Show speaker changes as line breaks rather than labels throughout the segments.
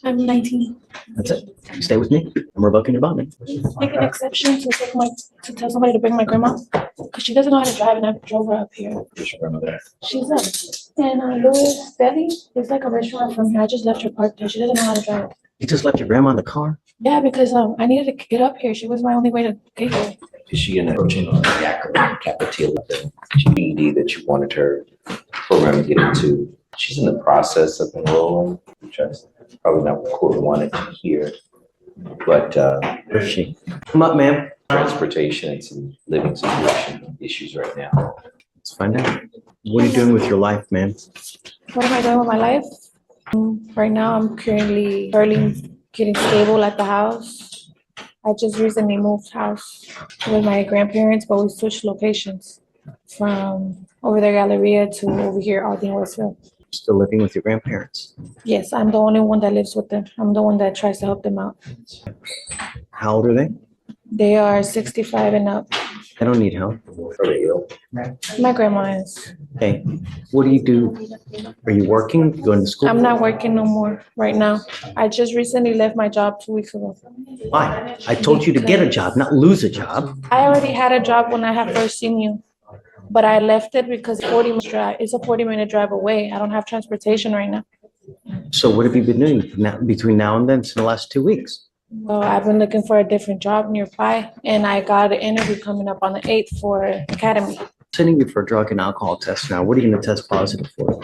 I'm 19.
That's it. You stay with me. I'm revoking your bond.
Make an exception to tell somebody to bring my grandma because she doesn't know how to drive and I drove her up here.
Where's your grandmother?
She's up in Louis Deli. There's like a restaurant from here. I just left her parked there. She doesn't know how to drive.
You just left your grandma in the car?
Yeah, because I needed to get up here. She was my only way to get here.
Is she in approaching the cafeteria, the GED that you wanted her program to get into? She's in the process of enrolling, which is probably not what court wanted to hear. But
Where's she? Come up, ma'am.
transportation and some living situation issues right now.
Let's find out. What are you doing with your life, ma'am?
What am I doing with my life? Right now, I'm currently getting stable at the house. I just recently moved house with my grandparents, but we switched locations from over there, Galleria, to over here, Aldine, Westville.
Still living with your grandparents.
Yes, I'm the only one that lives with them. I'm the one that tries to help them out.
How old are they?
They are 65 and up.
They don't need help.
Are they ill?
My grandma is.
Okay. What do you do? Are you working? You going to school?
I'm not working no more right now. I just recently left my job 2 weeks ago.
Why? I told you to get a job, not lose a job.
I already had a job when I had first seen you, but I left it because it's a 40-minute drive away. I don't have transportation right now.
So what have you been doing between now and then, for the last 2 weeks?
Well, I've been looking for a different job nearby, and I got an interview coming up on the 8th for Academy
Sending you for a drug and alcohol test now. What are you going to test positive for?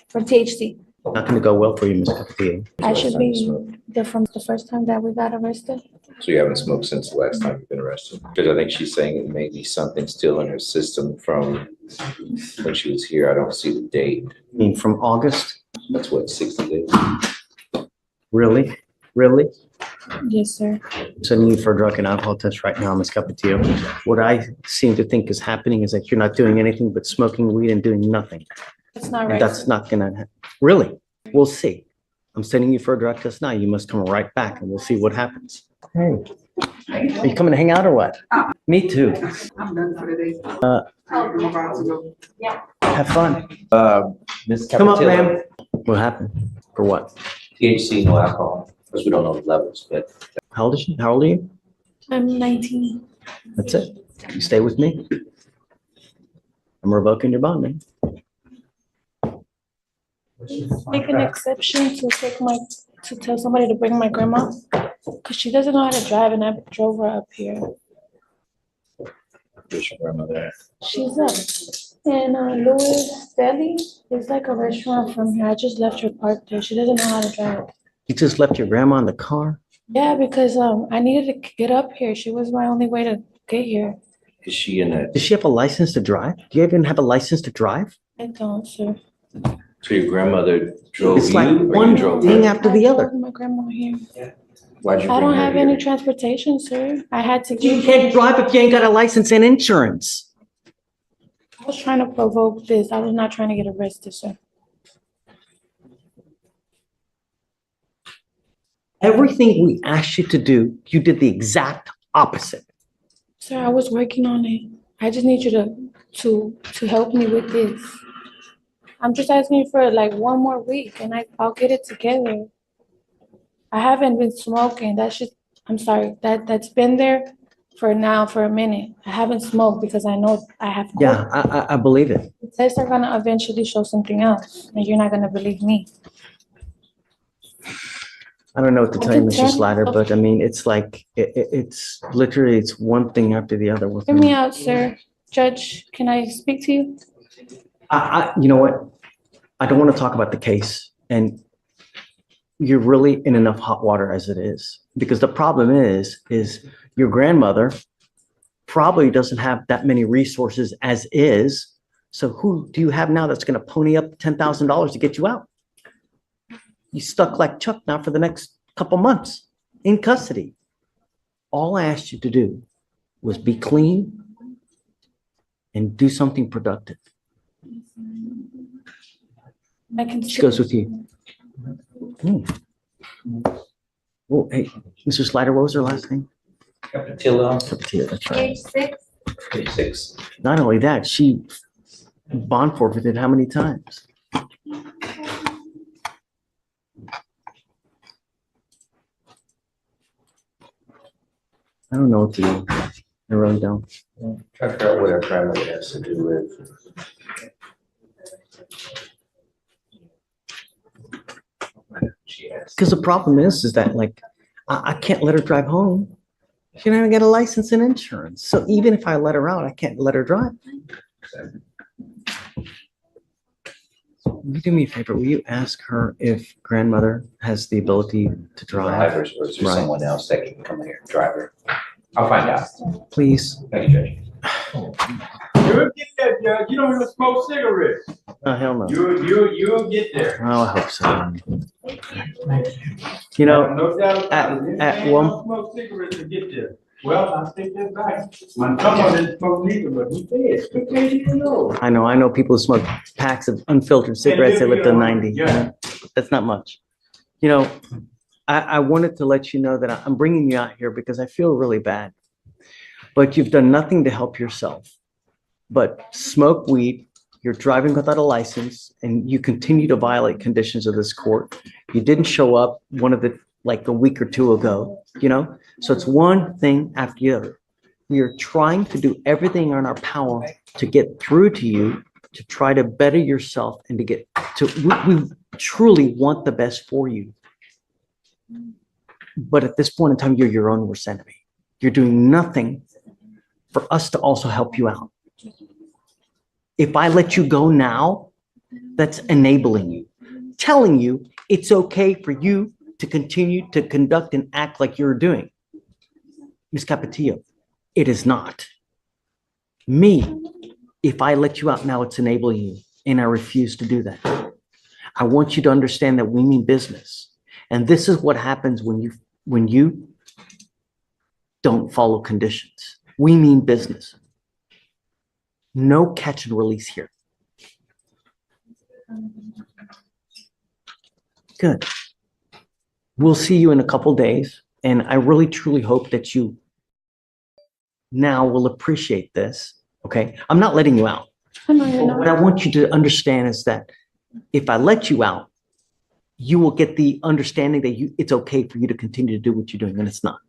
for THC.
Not going to go well for you, Ms. Castillo.
I should be there from the first time that we got arrested.
So you haven't smoked since the last time you've been arrested? Because I think she's saying it may be something still in her system from when she was here. I don't see the date.
I mean, from August?
That's what, 60 days?
Really? Really?
Yes, sir.
Sending you for a drug and alcohol test right now, Ms. Capetillo. What I seem to think is happening is that you're not doing anything but smoking weed and doing nothing.
That's not
And
right.
that's not gonna happen. Really? We'll see. I'm sending you for a drug test now. You must come right back and we'll see what happens. Hey, are you coming to hang out or what? Me too.
I'm done for the day. I'm about to go.
Have fun.
Ms.
Come up,
Capetillo,
ma'am. What happened? For what?
THC, no alcohol, because we don't know the levels, but
How old is she? How old are you?
I'm 19.
That's it. You stay with me. I'm revoking your bond, man.
Make an exception to tell somebody to bring my grandma because she doesn't know how to drive and I drove her up here.
where's your grandmother?
She's up in Louis Deli. There's like a restaurant from here. I just left her parked there. She doesn't know how to drive.
You just left your grandma in the car?
Yeah, because I needed to get up here. She was my only way to get here.
Is she in a,
Does she have a license to drive? Do you even have a license to drive?
I don't, sir.
so your grandmother drove
It's
you
like
or
one
you drove
thing
her?
after the
I
other.
drove my grandma here.
Why'd you
I
bring
don't
her
have any
here?
transportation, sir. I had to
You
get
can't drive if you ain't got a license and insurance.
I was trying to provoke this. I was not trying to get arrested, sir.
Everything we asked you to do, you did the exact opposite.
Sir, I was working on it. I just need you to help me with this. I'm just asking you for like 1 more week and I'll get it together. I haven't been smoking. I'm sorry, that's been there for a minute. I haven't smoked because I know I have.
Yeah, I believe it.
The tests are gonna eventually show something else and you're not gonna believe me.
I don't know what to tell you, Mr.
Concern-
Slider, but I mean, it's like, it's literally, it's one thing after the other. with
Hear me
me.
out, sir. Judge, can I speak to you?
You know what? I don't want to talk about the case, and you're really in enough hot water as it is. Because the problem is your grandmother probably doesn't have that many resources as is. So who do you have now that's going to pony up $10,000 to get you out? You stuck like Chuck now for the next couple months in custody. All I asked you to do was be clean and do something productive.
I can.
She goes with you. Oh, hey, Mr. Slider, what was her last name?
Capetillo,
Capetillo, that's right.
Page 6.
36.
Not only that, she bond forfeited how many times? I don't know what to do. I really don't.
Try to figure out what our grandmother has to do with. She has.
Because the problem is that like, I can't let her drive home. She don't even get a license and insurance. So even if I let her out, I can't let her drive. Will you do me a favor? Will you ask her if grandmother has the ability to drive?
Or is there
Right.
someone else that can come in here and drive her? I'll find out.
Please.
Thank you, Judge.
You'll get that, Judge. You don't even smoke cigarettes.
Oh, hell no.
You'll get there.
Oh, I hope so. You know,
No doubt
at-
about it.
at
Anything
one-
don't smoke cigarettes to get there. Well, I take that back. My mama didn't smoke neither, but he did. Good case you know.
I know people who smoke packs of unfiltered cigarettes that live to 90.
Yeah.
That's not much. You know, I wanted to let you know that I'm bringing you out here because I feel really bad. But you've done nothing to help yourself. But smoke weed, you're driving without a license, and you continue to violate conditions of this court. You didn't show up like a week or two ago, you know? So it's one thing after the other. We are trying to do everything in our power to get through to you, to try to better yourself and to get to, we truly want the best for you. But at this point in time, you're your own worst enemy. You're doing nothing for us to also help you out. If I let you go now, that's enabling you, telling you it's okay for you to continue to conduct and act like you're doing. Ms. Capetillo, it is not. Me, if I let you out now, it's enabling you, and I refuse to do that. I want you to understand that we mean business. And this is what happens when you don't follow conditions. We mean business. No catch and release here. Good. We'll see you in a couple days, and I really truly hope that you now will appreciate this, okay? I'm not letting you out.
I know you're
What
not.
I want you to understand is that if I let you out, you will get the understanding that it's okay for you to continue to do what you're doing, and it's not.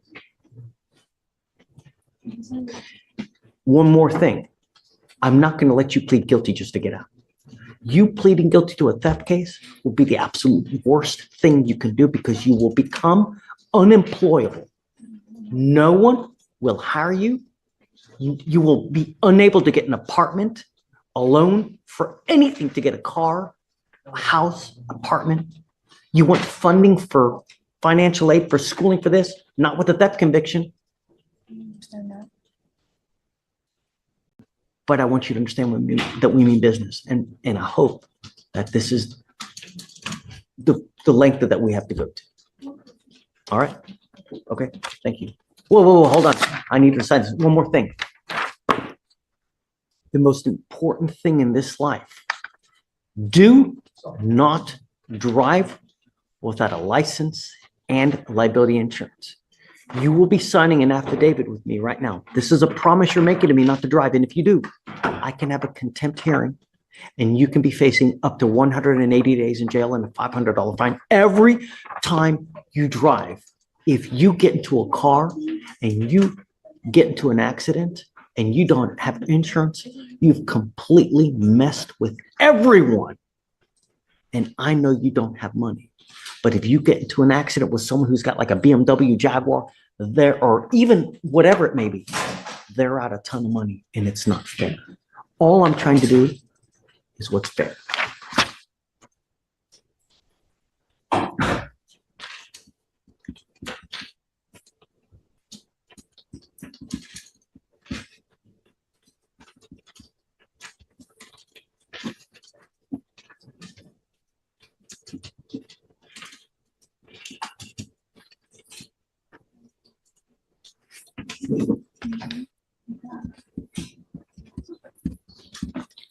One more thing. I'm not going to let you plead guilty just to get out. You pleading guilty to a theft case will be the absolute worst thing you can do because you will become unemployable. No one will hire you. You will be unable to get an apartment, a loan for anything, to get a car, a house, apartment. You want funding for financial aid for schooling for this, not with a theft conviction. But I want you to understand that we mean business, and I hope that this is the length that we have to go to. All right? Okay, thank you. Whoa, hold on. I need to decide this. One more thing. The most important thing in this life, do not drive without a license and liability insurance. You will be signing an affidavit with me right now. This is a promise you're making to me not to drive. And if you do, I can have a contempt hearing and you can be facing up to 180 days in jail and a $500 fine every time you drive. If you get into a car and you get into an accident and you don't have insurance, you've completely messed with everyone. And I know you don't have money. But if you get into an accident with someone who's got like a BMW Jaguar, or even whatever it may be, they're out a ton of money and it's not fair. All I'm trying to do is what's fair.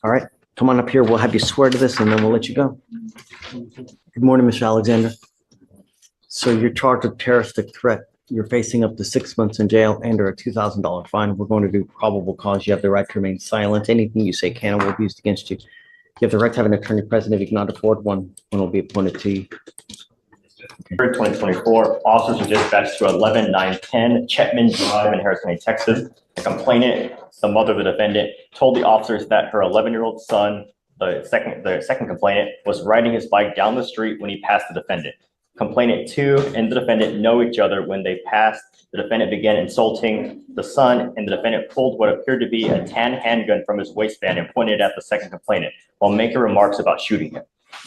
All right, come on up here. We'll have you swear to this and then we'll let you go. Good morning, Mr. Alexander. So you're charged with terroristic threat. You're facing up to 6 months in jail and or a $2,000 fine. We're going to do probable cause. You have the right to remain silent. Anything you say can or will be used against you. You have the right to have an attorney present. If you cannot afford one, one will be appointed to you.
2024, officers were dispatched to 11910 Chetman Drive in Harris County, Texas. The complainant, the mother of the defendant, told the officers that her 11-year-old son, the second complainant, was riding his bike down the street when he passed the defendant. Complainant 2 and the defendant know each other. When they passed, the defendant began insulting the son, and the defendant pulled what appeared to be a tan handgun from his waistband and pointed it at the second complainant while making remarks about shooting him.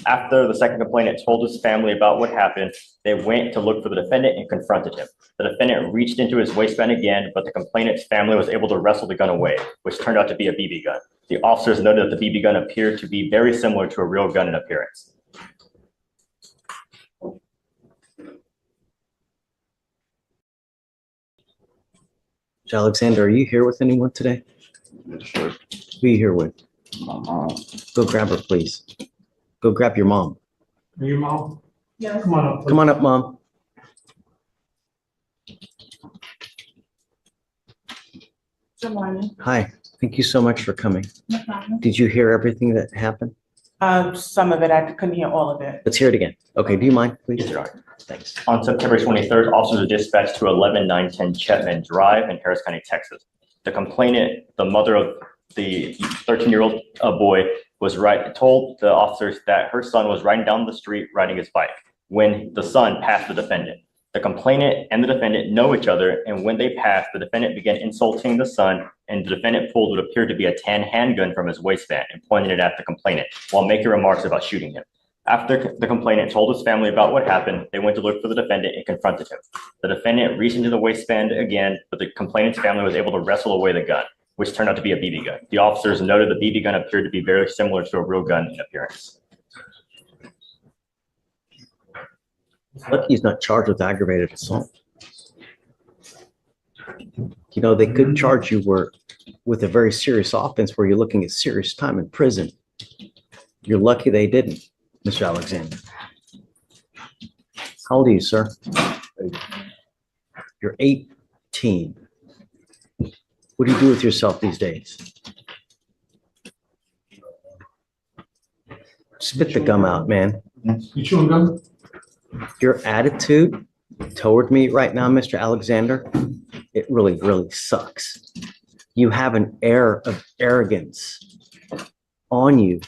After the second complainant told his family about what happened, they went to look for the defendant and confronted him. The defendant reached into his waistband again, but the complainant's family was able to wrestle the gun away, which turned out to be a BB gun. The officers noted that the BB gun appeared to be very similar to a real gun in appearance.
Alexander, are you here with anyone today?
Sure.
Who are you here with?
My mom.
Go grab her, please. Go grab your mom.
Are you mom?
Yeah.
Come on up.
Come on up, Mom.
Good morning.
Hi. Thank you so much for coming.
No problem.
Did you hear everything that happened?
Some of it, I couldn't hear all of it.
Let's hear it again. Okay, do you mind, please?
Yes, Your Honor.
Thanks.
On September 23rd, officers were dispatched to 11910 Chetman Drive in Harris County, Texas. The complainant, the mother of the 13-year-old boy, told the officers that her son was riding down the street riding his bike when the son passed the defendant. The complainant and the defendant know each other, and when they passed, the defendant began insulting the son, and the defendant pulled what appeared to be a tan handgun from his waistband and pointed it at the complainant while making remarks about shooting him. After the complainant told his family about what happened, they went to look for the defendant and confronted him. The defendant reached into the waistband again, but the complainant's family was able to wrestle away the gun, which turned out to be a BB gun. The officers noted the BB gun appeared to be very similar to a real gun in appearance.
Lucky he's not charged with aggravated assault. You know, they could charge you with a very serious offense where you're looking at serious time in prison. You're lucky they didn't, Mr. Alexander. How old are you, sir? You're 18. What do you do with yourself these days? Spit the gum out, man.
You chewing gum?
Your attitude toward me right now, Mr. Alexander, it really, really sucks. You have an air of arrogance on you.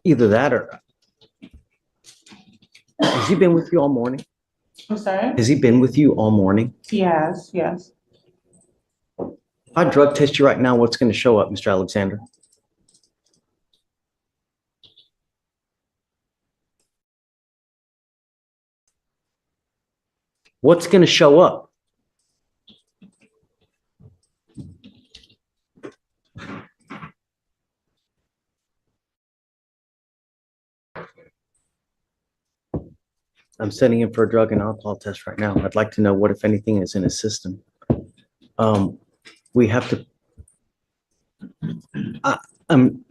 Either that or has he been with you all morning?
I'm sorry?
Has he been with you all morning?
Yes.
If I drug test you right now, what's going to show up, Mr. Alexander? What's going to show up? I'm sending him for a drug and alcohol test right now. I'd like to know what, if anything, is in his system. We have to. I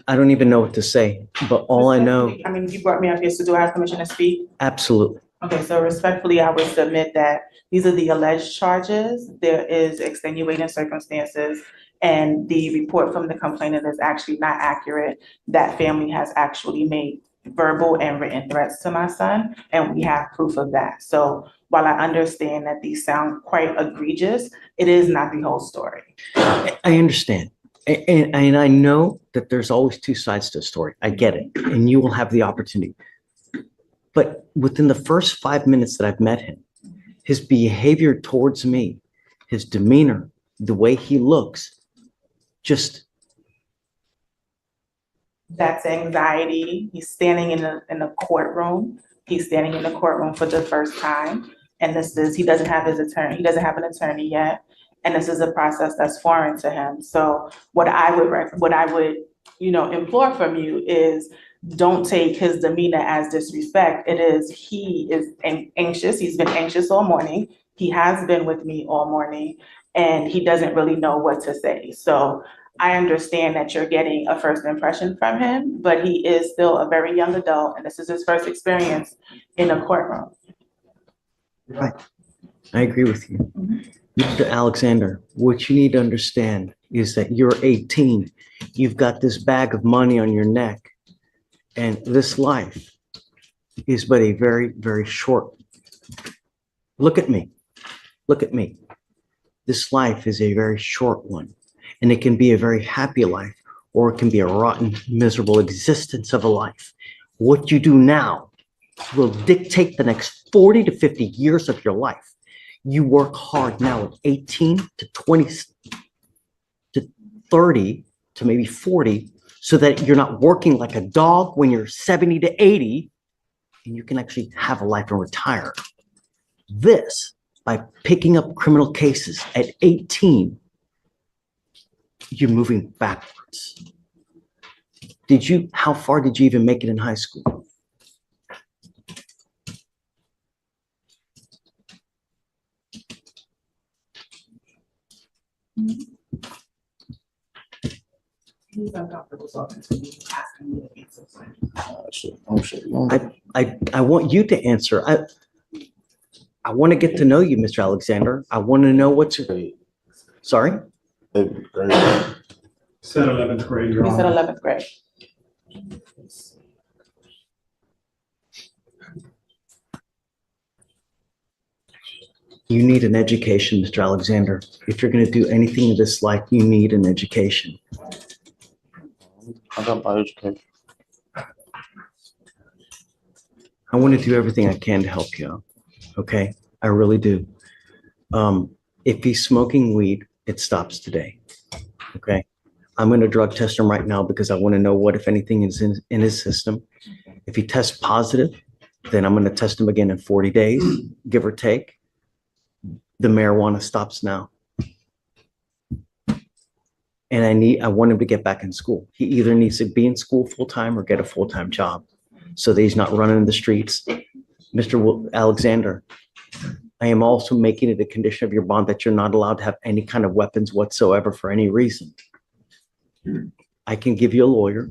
don't even know what to say, but all I know.
I mean, you brought me up here, so do I have permission to speak?
Absolutely.
Okay, so respectfully, I would submit that these are the alleged charges. There is extenuating circumstances, and the report from the complainant is actually not accurate. That family has actually made verbal and written threats to my son, and we have proof of that. So while I understand that these sound quite egregious, it is not the whole story.
I understand. And I know that there's always two sides to a story. I get it. And you will have the opportunity. But within the first 5 minutes that I've met him, his behavior towards me, his demeanor, the way he looks, just.
That's anxiety. He's standing in a courtroom. He's standing in the courtroom for the first time. And he doesn't have his attorney. He doesn't have an attorney yet. And this is a process that's foreign to him. So what I would, implore from you is don't take his demeanor as disrespect. He is anxious. He's been anxious all morning. He has been with me all morning, and he doesn't really know what to say. So I understand that you're getting a first impression from him, but he is still a very young adult, and this is his first experience in a courtroom.
Right. I agree with you. Mr. Alexander, what you need to understand is that you're 18. You've got this bag of money on your neck, and this life, is but a very, very short. Look at me. Look at me. This life is a very short one, and it can be a very happy life, or it can be a rotten, miserable existence of a life. What you do now will dictate the next 40 to 50 years of your life. You work hard now at 18 to 20 to 30 to maybe 40, so that you're not working like a dog when you're 70 to 80, and you can actually have a life and retire. This, by picking up criminal cases at 18, you're moving backwards. How far did you even make it in high school?
He's uncomfortable talking to me, asking me to answer something.
I want you to answer. I want to get to know you, Mr. Alexander. I want to know what's, sorry?
Said 11th grade, Your
He said
Honor.
11th grade.
You need an education, Mr. Alexander. If you're going to do anything in this life, you need an education.
I got my education.
I want to do everything I can to help you out. Okay? I really do. If he's smoking weed, it stops today. Okay? I'm going to drug test him right now because I want to know what, if anything, is in his system. If he tests positive, then I'm going to test him again in 40 days, give or take. The marijuana stops now. And I want him to get back in school. He either needs to be in school full-time or get a full-time job so that he's not running in the streets. Mr. Alexander, I am also making it a condition of your bond that you're not allowed to have any kind of weapons whatsoever for any reason. I can give you a lawyer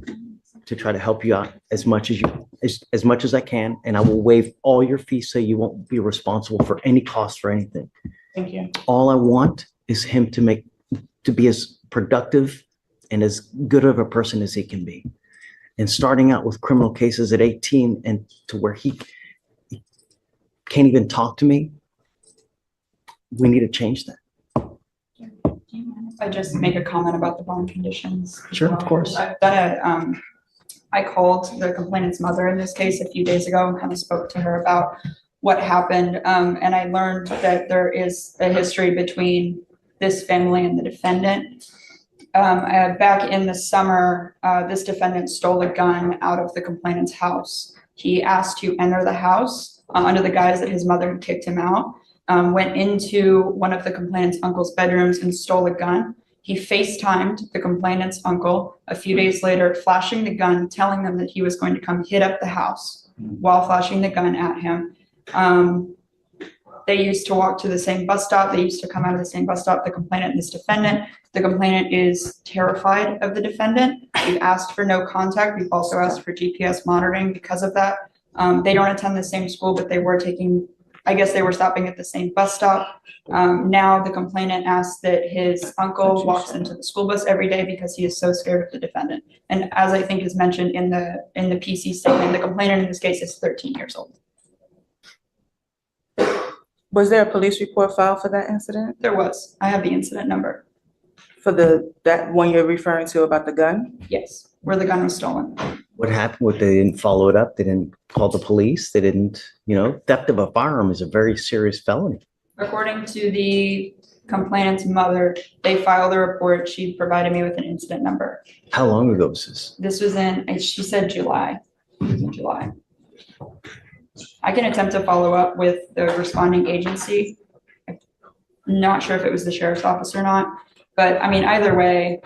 to try to help you out as much as I can, and I will waive all your fees so you won't be responsible for any cost for anything.
Thank you.
All I want is him to be as productive and as good of a person as he can be. And starting out with criminal cases at 18 and to where he can't even talk to me, we need to change that.
Do you mind if I just make a comment about the bond conditions?
Sure, of course.
I've done I called the complainant's mother in this case a few days ago and kind of spoke to her about what happened. And I learned that there is a history between this family and the defendant. Back in the summer, this defendant stole a gun out of the complainant's house. He asked to enter the house under the guise that his mother had kicked him out, went into one of the complainant's uncle's bedrooms and stole a gun. He FaceTimed the complainant's uncle a few days later, flashing the gun, telling them that he was going to come hit up the house while flashing the gun at him. They used to walk to the same bus stop. They used to come out of the same bus stop, the complainant and this defendant. The complainant is terrified of the defendant. We've asked for no contact. We've also asked for GPS monitoring because of that. They don't attend the same school, but they were stopping at the same bus stop. Now the complainant asks that his uncle walks into the school bus every day because he is so scared of the defendant. And as I think is mentioned in the PC statement, the complainant in this case is 13 years old.
Was there a police report filed for that incident?
There was. I have the incident number.
For that one you're referring to about the gun?
Yes, where the gun was stolen.
What happened? They didn't follow it up. They didn't call the police. They didn't, theft of a firearm is a very serious felony.
According to the complainant's mother, they filed a report. She provided me with an incident number.
How long ago was this?
This was she said July. It was in July. I can attempt to follow up with the responding agency. I'm not sure if it was the sheriff's office or not, but I mean, either way,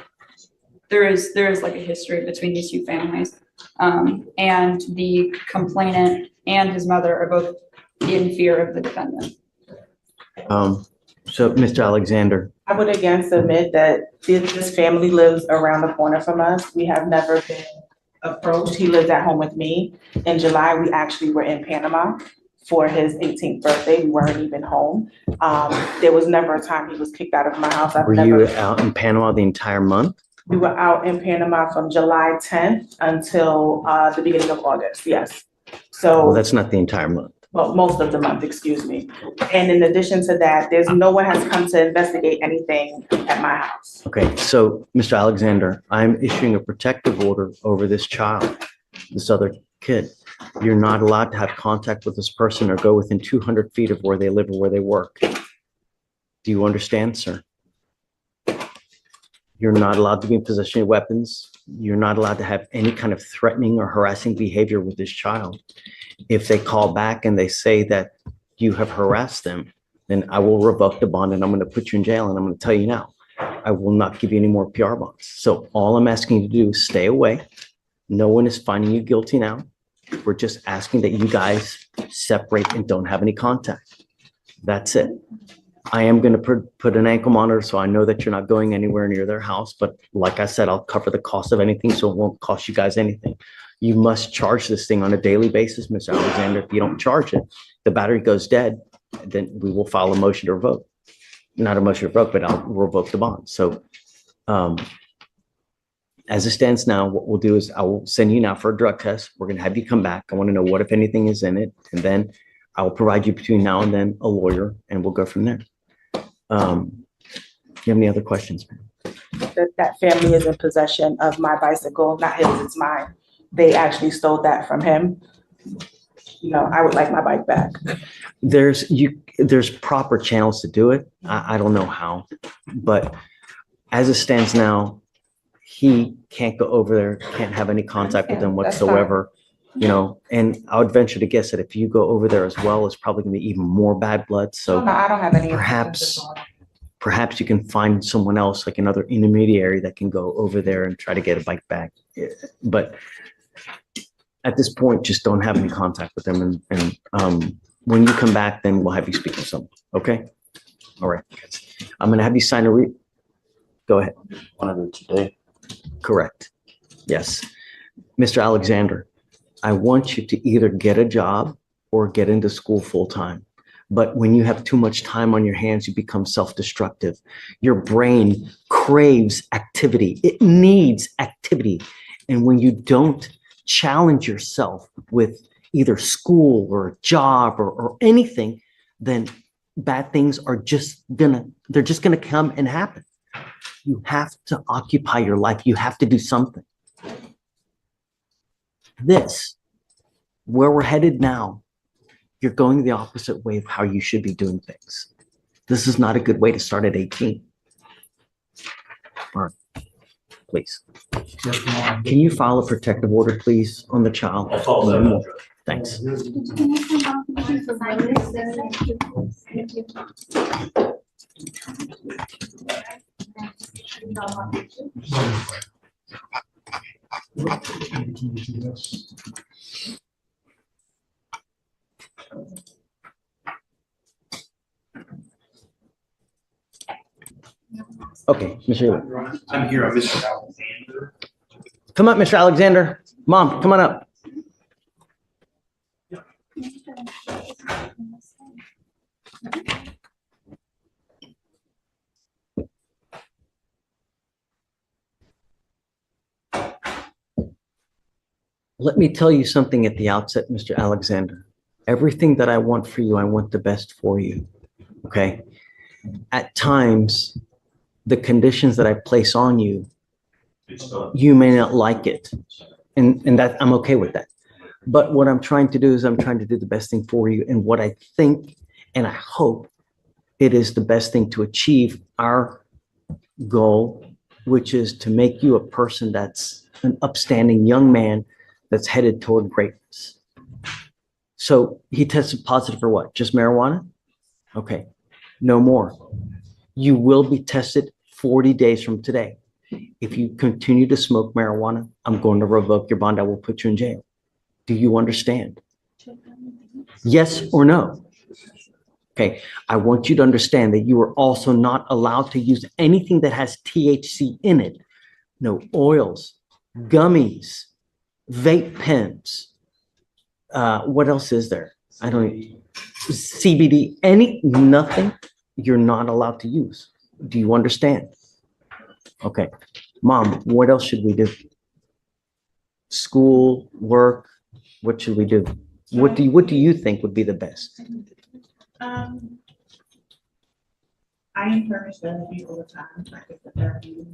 there is like a history between these two families. And the complainant and his mother are both in fear of the defendant.
So, Mr. Alexander,
I would again submit that this family lives around the corner from us. We have never been approached. He lives at home with me. In July, we actually were in Panama for his 18th birthday. We weren't even home. There was never a time he was kicked out of my house.
were you out in Panama the entire month?
We were out in Panama from July 10th until the beginning of August, yes. So.
Well, that's not the entire month.
Well, most of the month, excuse me. And in addition to that, there's no one has come to investigate anything at my house.
Okay, so Mr. Alexander, I'm issuing a protective order over this child, this other kid. You're not allowed to have contact with this person or go within 200 feet of where they live or where they work. Do you understand, sir? You're not allowed to be in possession of weapons. You're not allowed to have any kind of threatening or harassing behavior with this child. If they call back and they say that you have harassed them, then I will revoke the bond and I'm going to put you in jail. And I'm going to tell you now, I will not give you any more PR bonds. So all I'm asking you to do is stay away. No one is finding you guilty now. We're just asking that you guys separate and don't have any contact. That's it. I am going to put an ankle monitor so I know that you're not going anywhere near their house. But like I said, I'll cover the cost of anything, so it won't cost you guys anything. You must charge this thing on a daily basis, Mr. Alexander. If you don't charge it, the battery goes dead, then we will file a motion to revoke. Not a motion to revoke, but I'll revoke the bond. So as it stands now, what we'll do is I will send you now for a drug test. We're going to have you come back. I want to know what, if anything, is in it. And then I will provide you between now and then a lawyer, and we'll go from there. Do you have any other questions?
That family is in possession of my bicycle, not his, it's mine. They actually stole that from him. You know, I would like my bike back.
There's proper channels to do it. I don't know how, but as it stands now, he can't go over there, can't have any contact with them
That's fine.
whatsoever, you know, and I would venture to guess that if you go over there as well, it's probably gonna be even more bad blood. So
No, I don't have any.
perhaps you can find someone else, like another intermediary that can go over there and try to get a bike back. But at this point, just don't have any contact with them. And when you come back, then we'll have you speak to someone. Okay? All right. I'm going to have you sign a go ahead.
One of it today.
Correct. Yes. Mr. Alexander, I want you to either get a job or get into school full time. But when you have too much time on your hands, you become self-destructive. Your brain craves activity. It needs activity. And when you don't challenge yourself with either school or a job or anything, then bad things are they're just gonna come and happen. You have to occupy your life. You have to do something. Where we're headed now, you're going the opposite way of how you should be doing things. This is not a good way to start at 18. All right, please. Can you file a protective order, please, on the child? Thanks. Okay, Mr.
I'm here, Mr. Alexander.
Come up, Mr. Alexander. Mom, come on up. Let me tell you something at the outset, Mr. Alexander. Everything that I want for you, I want the best for you, okay? At times, the conditions that I place on you, you may not like it, and that I'm okay with that. But what I'm trying to do is I'm trying to do the best thing for you, and what I think and I hope it is the best thing to achieve our goal, which is to make you a person that's an upstanding young man that's headed toward greatness. So he tested positive for what? Just marijuana? Okay, no more. You will be tested 40 days from today. If you continue to smoke marijuana, I'm going to revoke your bond. I will put you in jail. Do you understand? Yes or no? Okay, I want you to understand that you are also not allowed to use anything that has THC in it. No oils, gummies, vape pens. What else is there? I don't, CBD, nothing you're not allowed to use. Do you understand? Okay, Mom, what else should we do? School, work, What should we do? What do you think would be the best?
I encourage therapy all the time. I think the therapy.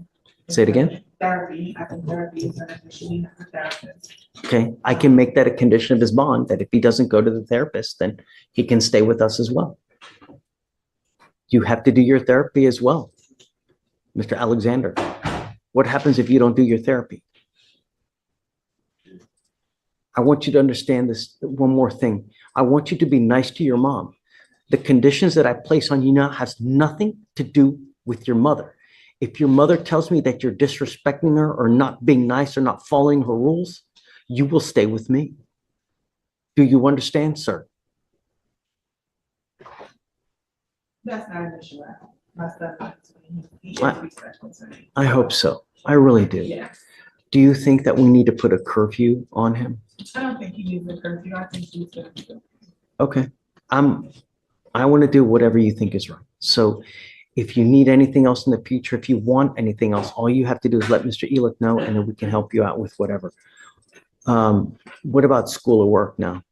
Say it again?
Therapy, I think therapy is beneficial enough for therapists.
Okay, I can make that a condition of his bond, that if he doesn't go to the therapist, then he can stay with us as well. You have to do your therapy as well. Mr. Alexander, what happens if you don't do your therapy? I want you to understand this one more thing. I want you to be nice to your mom. The conditions that I place on you now has nothing to do with your mother. If your mother tells me that you're disrespecting her or not being nice or not following her rules, you will stay with me. Do you understand, sir?
That's not an issue at all. My stepfather, he is respectful to me.
I hope so. I really do.
Yeah,
Do you think that we need to put a curfew on him?
I don't think he needs a curfew. I think he's good.
Okay. I want to do whatever you think is right. So if you need anything else in the future, if you want anything else, all you have to do is let Mr. Elick know, and then we can help you out with whatever. What about school or work now?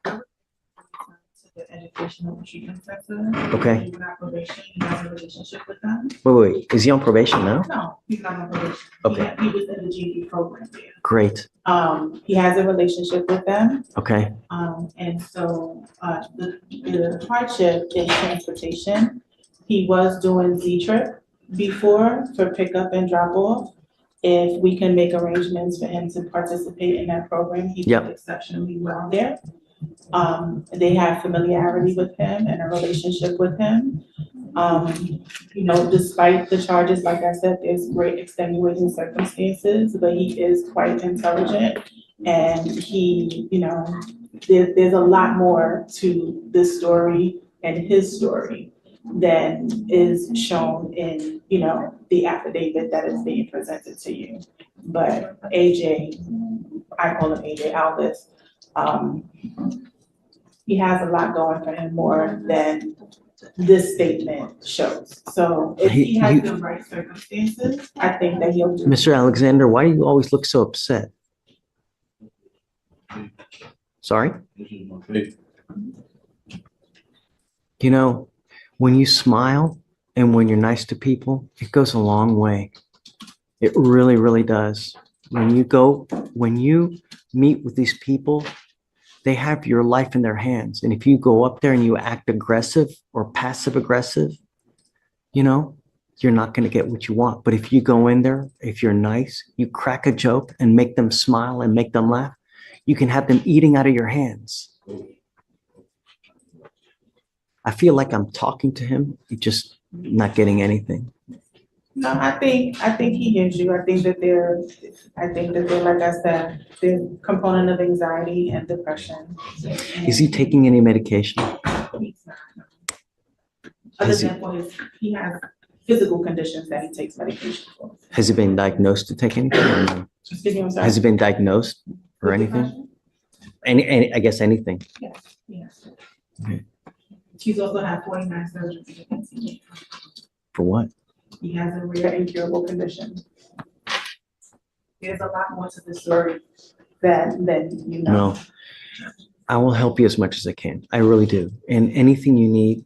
To the educational treatment center.
Okay.
He's on probation. He has a relationship with them.
Wait. Is he on probation now?
No, he's not on probation.
Okay.
He was in the GD program there.
Great.
He has a relationship with them.
Okay.
And so, the hardship is transportation. He was doing Z-Trip before for pickup and drop off. If we can make arrangements for him to participate in that program, he
Yep.
did exceptionally well there. They have familiarity with him and a relationship with him. Despite the charges, like I said, there's great extenuating circumstances, but he is quite intelligent. And he, there's a lot more to this story and his story than is shown in, the affidavit that is being presented to you. But AJ, I call him AJ Alvis, he has a lot going for him more than this statement shows. So if he has the right circumstances, I think that he'll do.
Mr. Alexander, why do you always look so upset? Sorry? When you smile and when you're nice to people, it goes a long way. It really, really does. When you meet with these people, they have your life in their hands. And if you go up there and you act aggressive or passive aggressive, you're not going to get what you want. But if you go in there, if you're nice, you crack a joke and make them smile and make them laugh, you can have them eating out of your hands. I feel like I'm talking to him, just not getting anything.
No, I think he gives you. I think that they're, like I said, there's a component of anxiety and depression.
Is he taking any medication?
He's not. Other than for he has physical conditions that he takes medication for.
Has he been diagnosed to take anything? Or no?
Excuse me, I'm sorry.
Has he been diagnosed or
With
anything?
depression?
Any, I guess anything.
Yes.
Okay.
He's also had 49 surgeries against him.
For what?
He has a rare incurable condition. There's a lot more to the story than you know.
No. I will help you as much as I can. I really do. And anything you need,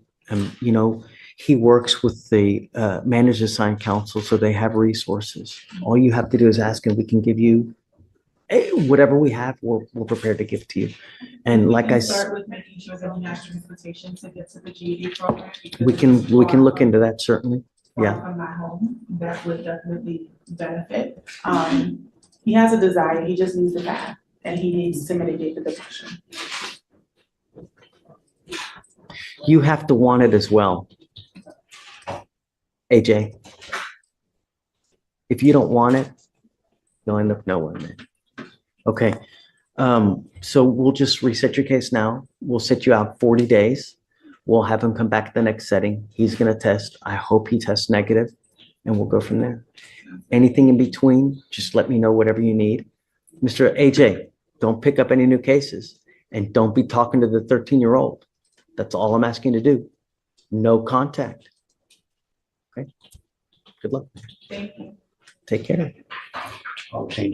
he works with the managers assigned council, so they have resources. All you have to do is ask, and we can give you whatever we have. We're prepared to give to you. And like I said,
start with making sure that he has transportation to get to the GED program.
we can look into that, certainly. Yeah.
From my home, that would definitely benefit. He has a desire, he just needs the path, and he needs to mitigate the depression.
You have to want it as well. AJ, if you don't want it, you'll end up nowhere, man. Okay. So we'll just reset your case now. We'll set you out 40 days. We'll have him come back to the next setting. He's going to test. I hope he tests negative, and we'll go from there. Anything in between, just let me know whatever you need. Mr. AJ, don't pick up any new cases, and don't be talking to the 13-year-old. That's all I'm asking you to do. No contact. Okay. Good luck.
Thank you.
Take care.
I'll change